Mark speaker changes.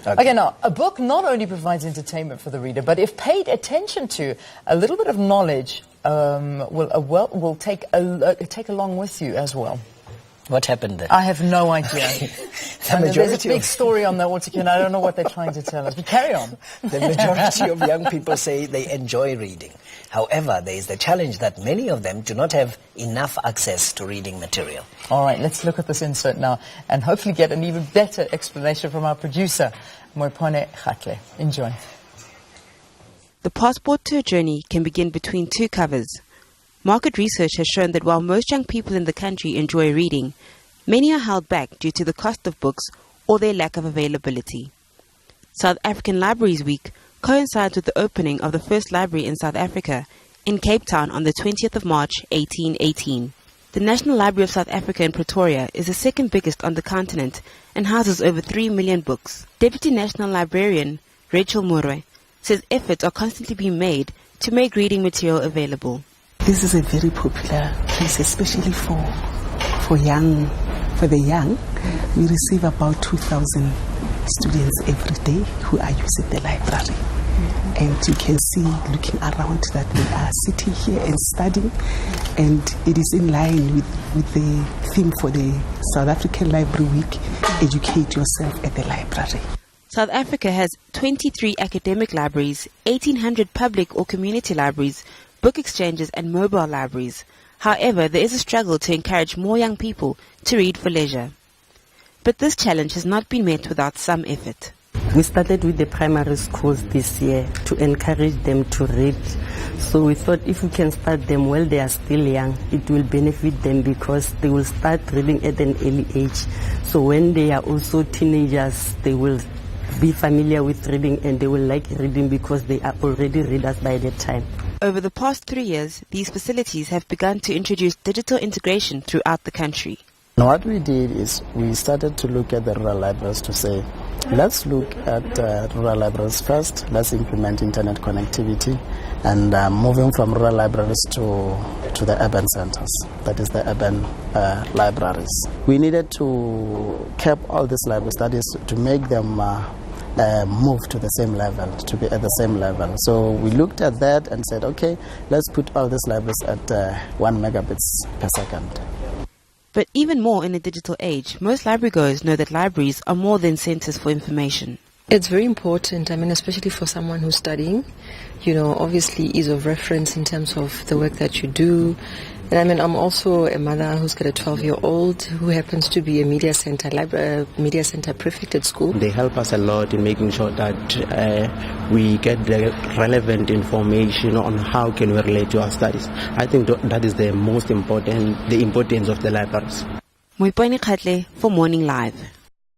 Speaker 1: Okay, now, a book not only provides entertainment for the reader, but if paid attention to, a little bit of knowledge will take along with you as well.
Speaker 2: What happened there?
Speaker 1: I have no idea. There's a big story on the Watercan. I don't know what they're trying to tell us, but carry on.
Speaker 2: The majority of young people say they enjoy reading. However, there is the challenge that many of them do not have enough access to reading material.
Speaker 1: All right, let's look at this insert now and hopefully get an even better explanation from our producer, Moipone Khatle. Enjoy.
Speaker 3: The passport to a journey can begin between two covers. Market research has shown that while most young people in the country enjoy reading, many are held back due to the cost of books or their lack of availability. South African Libraries Week coincides with the opening of the first library in South Africa in Cape Town on the 20th of March 1818. The National Library of South Africa in Pretoria is the second biggest on the continent and houses over 3 million books. Deputy National Librarian Rachel Murwe says efforts are constantly being made to make reading material available.
Speaker 4: This is a very popular place, especially for the young. We receive about 2,000 students every day who are using the library. And you can see, looking around, that they are sitting here and studying, and it is in line with the theme for the South African Library Week, Educate Yourself at the Library.
Speaker 3: South Africa has 23 academic libraries, 1,800 public or community libraries, book exchanges and mobile libraries. However, there is a struggle to encourage more young people to read for leisure. But this challenge has not been met without some effort.
Speaker 5: We started with the primary schools this year to encourage them to read. So we thought if we can start them while they are still young, it will benefit them because they will start reading at an early age. So when they are also teenagers, they will be familiar with reading and they will like reading because they are already readers by that time.
Speaker 3: Over the past 3 years, these facilities have begun to introduce digital integration throughout the country.
Speaker 6: Now what we did is we started to look at the rural libraries to say, let's look at rural libraries first, let's implement internet connectivity, and moving from rural libraries to the urban centers, that is the urban libraries. We needed to cap all these libraries, that is to make them move to the same level, to be at the same level. So we looked at that and said, okay, let's put all these libraries at 1 megabits per second.
Speaker 3: But even more in a digital age, most library goers know that libraries are more than centers for information.
Speaker 7: It's very important, especially for someone who's studying, obviously ease of reference in terms of the work that you do. And I'm also a mother who's got a 12-year-old who happens to be a media center prefect at school.
Speaker 8: They help us a lot in making sure that we get the relevant information on how can we relate to our studies. I think that is the most important, the importance of the libraries.
Speaker 3: Moipone Khatle for Morning Live.